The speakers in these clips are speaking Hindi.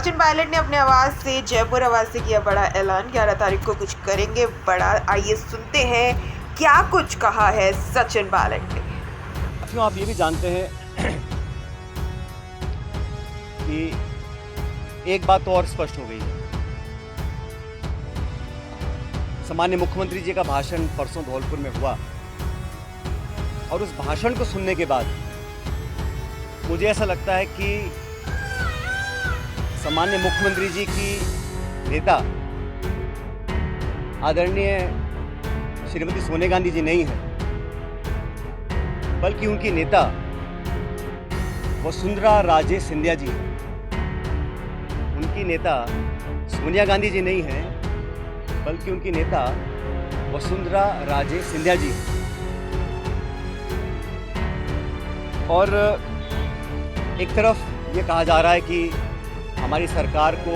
सचिन पायलट ने अपने आवाज से जयपुर आवाज से किया बड़ा ऐलान। 11 तारीख को कुछ करेंगे बड़ा। आइए सुनते हैं क्या कुछ कहा है सचिन पायलट ने। साथियों, आप ये भी जानते हैं कि एक बात तो और स्पष्ट हो गई है। सामान्य मुख्यमंत्री जी का भाषण परसों धौलपुर में हुआ और उस भाषण को सुनने के बाद मुझे ऐसा लगता है कि सामान्य मुख्यमंत्री जी की नेता आदरणीय श्रीमती सोनिया गांधी जी नहीं है, बल्कि उनकी नेता वसुंधरा राजे सिंधिया जी है। उनकी नेता सोनिया गांधी जी नहीं है, बल्कि उनकी नेता वसुंधरा राजे सिंधिया जी है। और एक तरफ ये कहा जा रहा है कि हमारी सरकार को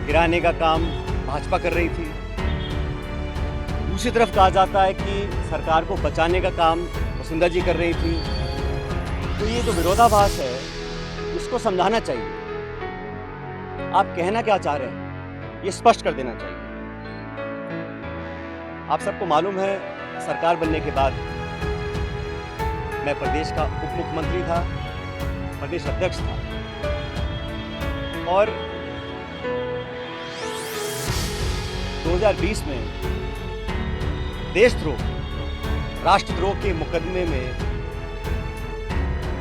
गिराने का काम भाजपा कर रही थी, दूसरी तरफ कहा जाता है कि सरकार को बचाने का काम वसुंधरा जी कर रही थी। तो ये जो विरोधाभास है इसको समझाना चाहिए। आप कहना क्या चाह रहे हैं ये स्पष्ट कर देना चाहिए। आप सबको मालूम है, सरकार बनने के बाद मैं प्रदेश का उप मुख्यमंत्री था, प्रदेश अध्यक्ष था और 2020 में देशद्रोह, राष्ट्रद्रोह के मुकदमे में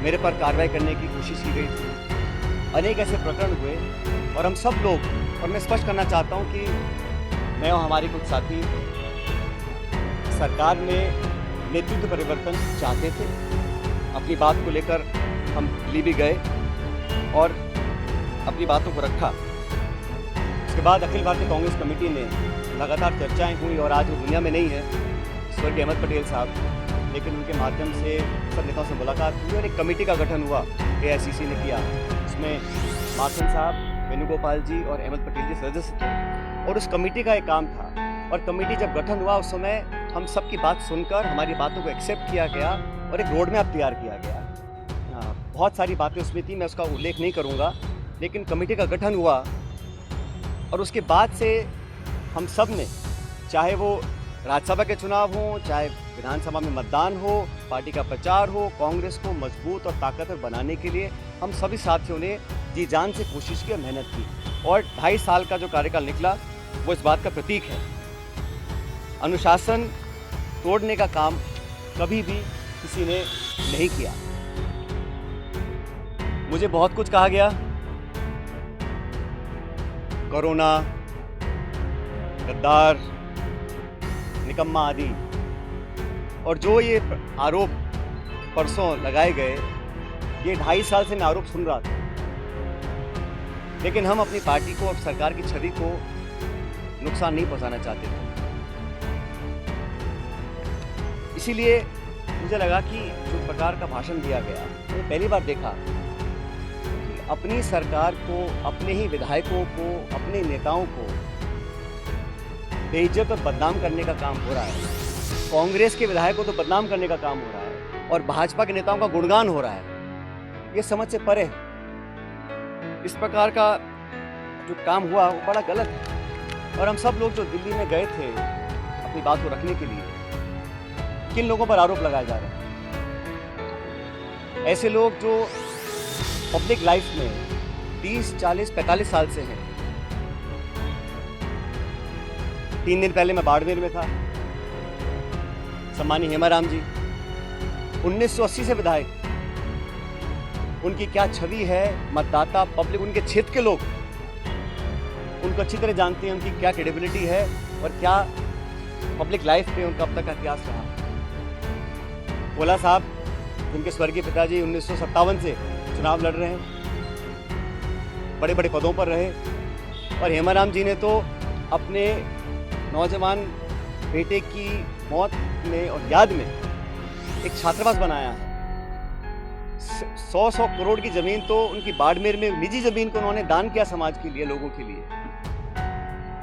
मेरे पर कार्रवाई करने की कोशिश की गई थी। अनेक ऐसे प्रकरण हुए और हम सब लोग, और मैं स्पष्ट करना चाहता हूं कि मैं और हमारे कुछ साथी सरकार में नेतृत्व परिवर्तन चाहते थे। अपनी बात को लेकर हम दिल्ली भी गए और अपनी बातों को रखा। उसके बाद अखिल भारतीय कांग्रेस कमेटी ने लगातार चर्चाएं हुई और आज वो दुनिया में नहीं है, स्वर्गीय अहमद पटेल साहब, लेकिन उनके माध्यम से सब नेताओं से मुलाकात हुई और एक कमेटी का गठन हुआ, AICC ने किया। उसमें माखन साहब, वेणुगोपाल जी और अहमद पटेल जी सदस्य थे और उस कमेटी का एक काम था। और कमेटी जब गठन हुआ उस समय हम सबकी बात सुनकर हमारी बातों को एक्सेप्ट किया गया और एक रोड मैप तैयार किया गया। बहुत सारी बातें उसमें थी, मैं उसका उल्लेख नहीं करूंगा, लेकिन कमेटी का गठन हुआ और उसके बाद से हम सब ने, चाहे वो राज्यसभा के चुनाव हो, चाहे विधानसभा में मतदान हो, पार्टी का प्रचार हो, कांग्रेस को मजबूत और ताकतवर बनाने के लिए हम सभी साथियों ने जी जान से कोशिश की और मेहनत की। और 2.5 साल का जो कार्यकाल निकला वो इस बात का प्रतीक है। अनुशासन तोड़ने का काम कभी भी किसी ने नहीं किया। मुझे बहुत कुछ कहा गया, कोरोना, गद्दार, निकम्मा आदि, और जो ये आरोप परसों लगाए गए, ये 2.5 साल से मैं आरोप सुन रहा था, लेकिन हम अपनी पार्टी को और सरकार की छवि को नुकसान नहीं पहुंचाना चाहते थे। इसीलिए मुझे लगा कि जो प्रकार का भाषण दिया गया, मैंने पहली बार देखा कि अपनी सरकार को, अपने ही विधायकों को, अपने नेताओं को बेइज्जत और बदनाम करने का काम हो रहा है। कांग्रेस के विधायकों को तो बदनाम करने का काम हो रहा है और भाजपा के नेताओं का गुणगान हो रहा है। ये समझ से परे है। इस प्रकार का जो काम हुआ वो बड़ा गलत है। और हम सब लोग जो दिल्ली में गए थे अपनी बात को रखने के लिए, किन लोगों पर आरोप लगाए जा रहे हैं? ऐसे लोग जो पब्लिक लाइफ में 30, 40, 45 साल से हैं। 3 दिन पहले मैं बाड़मेर में था, सम्मानीय हेमाराम जी 1980 से विधायक, उनकी क्या छवि है, मतदाता, पब्लिक, उनके क्षेत्र के लोग उनको अच्छी तरह जानते हैं, उनकी क्या क्रेडिबिलिटी है और क्या पब्लिक लाइफ में उनका अब तक का इतिहास रहा। ओला साहब, जिनके स्वर्गीय पिताजी 1957 से चुनाव लड़ रहे हैं, बड़े बड़े पदों पर रहे, और हेमाराम जी ने तो अपने नौजवान बेटे की मौत में और याद में एक छात्रावास बनाया है। 100 करोड़ की जमीन तो उनकी बाड़मेर में, निजी जमीन को उन्होंने दान किया समाज के लिए, लोगों के लिए।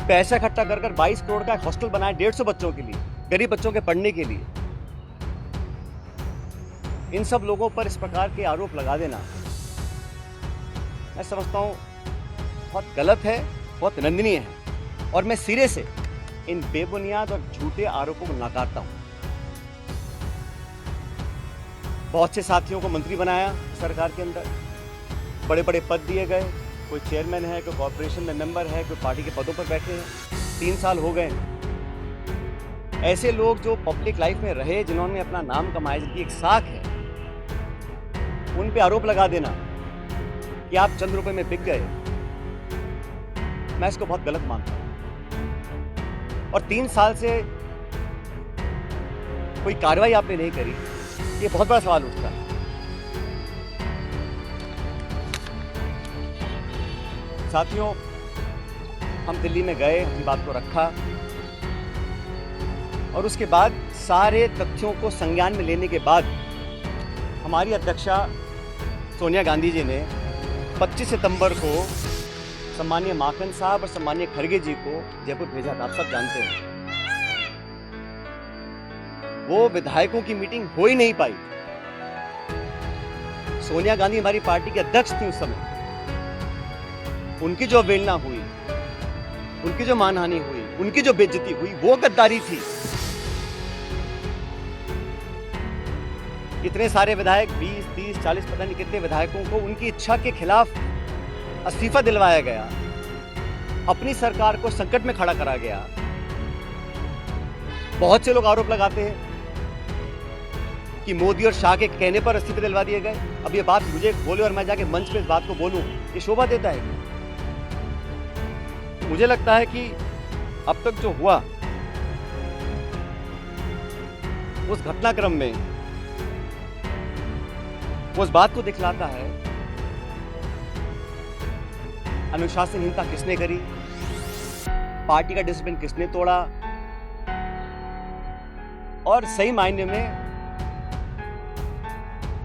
पैसा इकट्ठा कर 22 करोड़ का हॉस्टल बनाया 150 बच्चों के लिए, गरीब बच्चों के पढ़ने के लिए। इन सब लोगों पर इस प्रकार के आरोप लगा देना मैं समझता हूँ बहुत गलत है, बहुत निंदनीय है और मैं सिरे से इन बेबुनियाद और झूठे आरोपों को नकारता हूँ। बहुत से साथियों को मंत्री बनाया सरकार के अंदर, बड़े बड़े पद दिए गए, कोई चेयरमैन है, कोई कॉर्पोरेशन में मेंबर है, कोई पार्टी के पदों पर बैठे हैं। 3 साल हो गए। ऐसे लोग जो पब्लिक लाइफ में रहे, जिन्होंने अपना नाम कमाया, जिनकी एक साख है, उन पे आरोप लगा देना कि आप चंद रुपए में बिक गए, मैं इसको बहुत गलत मानता हूं। और 3 साल से कोई कार्रवाई आपने नहीं करी, ये बहुत बड़ा सवाल उठता है। साथियों, हम दिल्ली में गए, अपनी बात को रखा और उसके बाद सारे तथ्यों को संज्ञान में लेने के बाद हमारी अध्यक्षा सोनिया गांधी जी ने 25 सितंबर को सम्मानीय माकन साहब और सम्मानीय खड़गे जी को जयपुर भेजा था। आप सब जानते हैं वो विधायकों की मीटिंग हो ही नहीं पाई। सोनिया गांधी हमारी पार्टी के अध्यक्ष थी उस समय। उनकी जो अवहेलना हुई, उनकी जो मानहानि हुई, उनकी जो बेइज्जती हुई, वो गद्दारी थी। इतने सारे विधायक, 20, 30, 40 पता नहीं कितने विधायकों को उनकी इच्छा के खिलाफ इस्तीफा दिलवाया गया, अपनी सरकार को संकट में खड़ा करा गया। बहुत से लोग आरोप लगाते हैं कि मोदी और शाह के कहने पर इस्तीफे दिलवा दिए गए। अब ये बात मुझे बोले और मैं जाके मंच पे इस बात को बोलूं, ये शोभा देता है? मुझे लगता है कि अब तक जो हुआ उस घटनाक्रम में वो उस बात को दिखलाता है अनुशासनहीनता किसने करी, पार्टी का डिसिप्लिन किसने तोड़ा और सही मायने में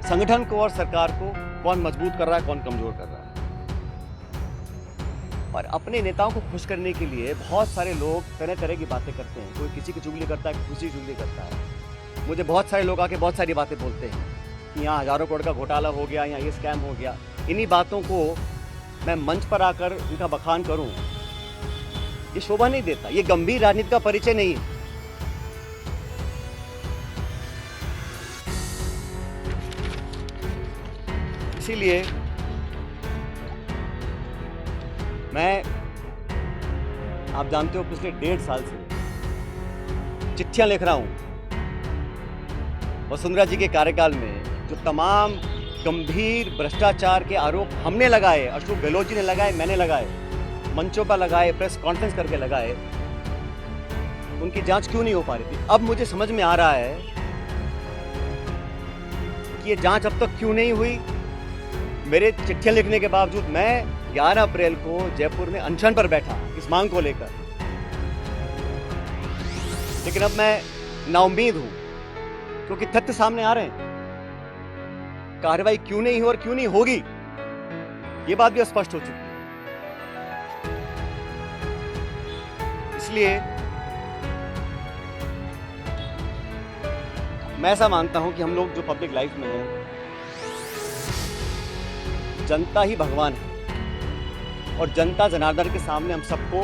संगठन को और सरकार को कौन मजबूत कर रहा है, कौन कमजोर कर रहा है। और अपने नेताओं को खुश करने के लिए बहुत सारे लोग तरह तरह की बातें करते हैं। कोई किसी की चुगली करता है, कोई किसी की चुगली करता है। मुझे बहुत सारे लोग आके बहुत सारी बातें बोलते हैं कि यहाँ हजारों करोड़ का घोटाला हो गया, यहाँ ये स्कैम हो गया। इन्हीं बातों को मैं मंच पर आकर उनका बखान करूं, ये शोभा नहीं देता, ये गंभीर राजनीति का परिचय नहीं है। इसीलिए मैं, आप जानते हो, पिछले 1.5 साल से चिट्ठियां लिख रहा हूं वसुंधरा जी के कार्यकाल में जो तमाम गंभीर भ्रष्टाचार के आरोप हमने लगाए, अशोक गहलोत जी ने लगाए, मैंने लगाए, मंचों पर लगाए, प्रेस कॉन्फ्रेंस करके लगाए, उनकी जांच क्यों नहीं हो पा रही थी। अब मुझे समझ में आ रहा है कि ये जांच अब तक क्यों नहीं हुई। मेरे चिट्ठियां लिखने के बावजूद मैं 11 अप्रैल को जयपुर में अनशन पर बैठा इस मांग को लेकर, लेकिन अब मैं नाउम्मीद हूं क्योंकि तथ्य सामने आ रहे हैं। कार्रवाई क्यों नहीं हो और क्यों नहीं होगी, ये बात भी स्पष्ट हो चुकी है। इसलिए मैं ऐसा मानता हूं कि हम लोग जो पब्लिक लाइफ में हैं, जनता ही भगवान है और जनता जनार्दन के सामने हम सबको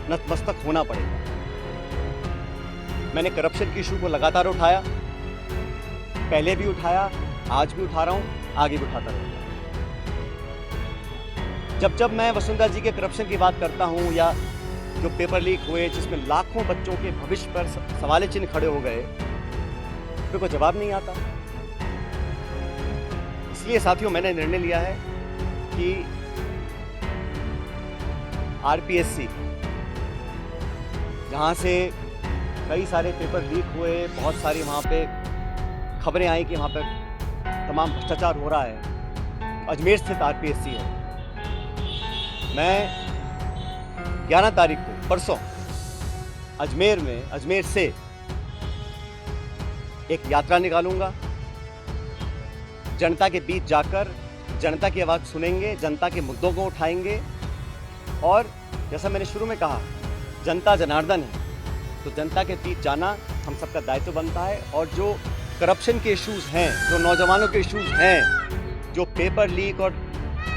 नतमस्तक होना पड़ेगा। मैंने करप्शन की इशू को लगातार उठाया, पहले भी उठाया, आज भी उठा रहा हूं, आगे भी उठाता रहूंगा। जब जब मैं वसुंधरा जी के करप्शन की बात करता हूं या जो पेपर लीक हुए जिसमें लाखों बच्चों के भविष्य पर सवाल चिन्ह खड़े हो गए, फिर कोई जवाब नहीं आता। इसलिए साथियों, मैंने निर्णय लिया है कि आरपीएससी, जहां से कई सारे पेपर लीक हुए, बहुत सारी वहां पे खबरें आई कि वहां पर तमाम भ्रष्टाचार हो रहा है, अजमेर स्थित आरपीएससी है। मैं 11 तारीख को, परसों, अजमेर से एक यात्रा निकालूंगा। जनता के बीच जाकर जनता की आवाज़ सुनेंगे, जनता के मुद्दों को उठाएंगे और जैसा मैंने शुरू में कहा, जनता जनार्दन है, तो जनता के बीच जाना हम सबका दायित्व बनता है। और जो करप्शन के इश्यूज हैं, जो नौजवानों के इश्यूज हैं, जो पेपर लीक और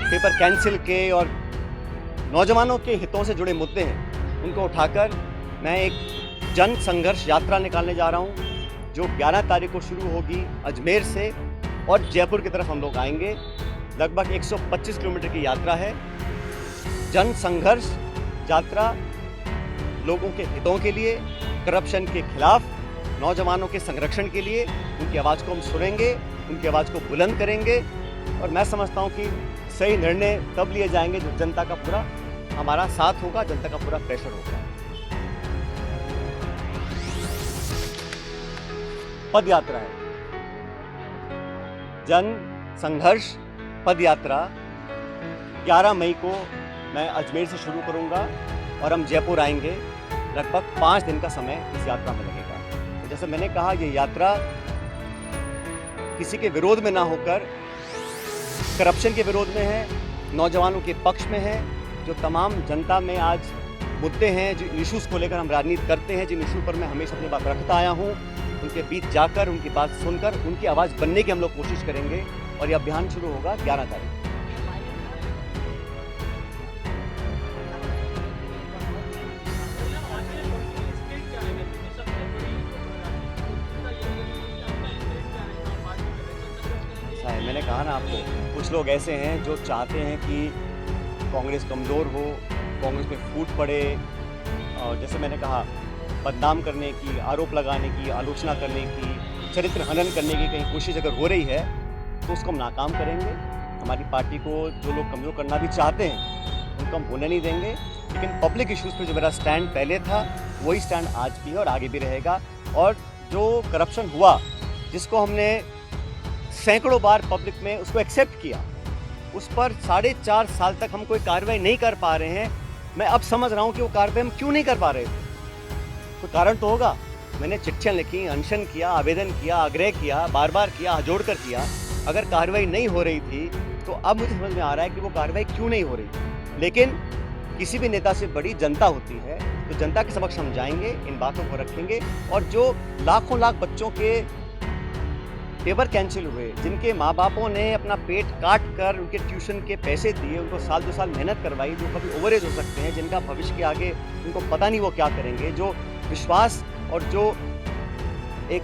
पेपर कैंसिल के और नौजवानों के हितों से जुड़े मुद्दे हैं, उनको उठाकर मैं एक जन संघर्ष यात्रा निकालने जा रहा हूं, जो 11 तारीख को शुरू होगी अजमेर से और जयपुर की तरफ हम लोग आएंगे। लगभग 125 किलोमीटर की यात्रा है। जन संघर्ष यात्रा लोगों के हितों के लिए, करप्शन के खिलाफ, नौजवानों के संरक्षण के लिए। उनकी आवाज़ को हम सुनेंगे, उनकी आवाज़ को बुलंद करेंगे और मैं समझता हूं कि सही निर्णय तब लिए जाएंगे जब जनता का पूरा हमारा साथ होगा, जनता का पूरा प्रेशर होगा। पद यात्रा है, जन संघर्ष पद यात्रा 11 मई को मैं अजमेर से शुरू करूंगा और हम जयपुर आएंगे। लगभग 5 दिन का समय इस यात्रा में लगेगा। तो जैसे मैंने कहा, ये यात्रा किसी के विरोध में ना होकर करप्शन के विरोध में है, नौजवानों के पक्ष में है। जो तमाम जनता में आज मुद्दे हैं, जो इश्यूज़ को लेकर हम राजनीति करते हैं, जिन इशू पर मैं हमेशा अपनी बात रखता आया हूँ, उनके बीच जाकर, उनकी बात सुनकर, उनकी आवाज़ बनने की हम लोग कोशिश करेंगे। और ये अभियान शुरू होगा 11 तारीख। मैंने कहा ना आपको, कुछ लोग ऐसे हैं जो चाहते हैं कि कांग्रेस कमज़ोर हो, कांग्रेस पे फूट पड़े, और जैसे मैंने कहा, बदनाम करने की, आरोप लगाने की, आलोचना करने की, चरित्र हनन करने की कहीं कोशिश अगर हो रही है तो उसको हम नाकाम करेंगे। हमारी पार्टी को जो लोग कमज़ोर करना भी चाहते हैं उनको हम होने नहीं देंगे। लेकिन पब्लिक इश्यूज़ पे जो मेरा स्टैंड पहले था वही स्टैंड आज भी है और आगे भी रहेगा। और जो करप्शन हुआ, जिसको हमने सैकड़ों बार पब्लिक में उसको एक्सेप्ट किया, उस पर 4.5 साल तक हम कोई कार्रवाई नहीं कर पा रहे हैं। मैं अब समझ रहा हूँ कि वो कार्रवाई हम क्यों नहीं कर पा रहे थे। कोई कारण तो होगा। मैंने चिट्ठियाँ लिखी, अनशन किया, आवेदन किया, आग्रह किया, बार बार किया, हाथ जोड़ कर किया। अगर कार्रवाई नहीं हो रही थी तो अब मुझे समझ में आ रहा है कि वो कार्रवाई क्यों नहीं हो रही थी। लेकिन किसी भी नेता से बड़ी जनता होती है, तो जनता के समक्ष हम जाएंगे, इन बातों को रखेंगे। और जो लाखों लाख बच्चों के पेपर कैंसिल हुए, जिनके माँ बापों ने अपना पेट काट कर उनके ट्यूशन के पैसे दिए, उनको साल 2 साल मेहनत करवाई, जो कभी ओवरेज हो सकते हैं, जिनका भविष्य के आगे उनको पता नहीं वो क्या करेंगे, जो विश्वास और जो एक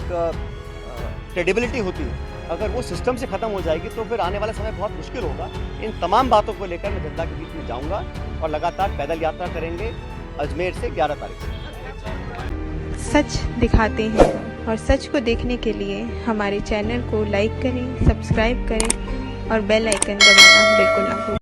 क्रेडिबिलिटी होती है, अगर वो सिस्टम से ख़त्म हो जाएगी तो फिर आने वाला समय बहुत मुश्किल होगा। इन तमाम बातों को लेकर मैं जनता के बीच में जाऊंगा और लगातार पैदल यात्रा करेंगे अजमेर से 11 तारीख से। सच दिखाते हैं और सच को देखने के लिए हमारे चैनल को लाइक करें, सब्सक्राइब करें और बेल आइकन दबाना बिल्कुल ना भूलें।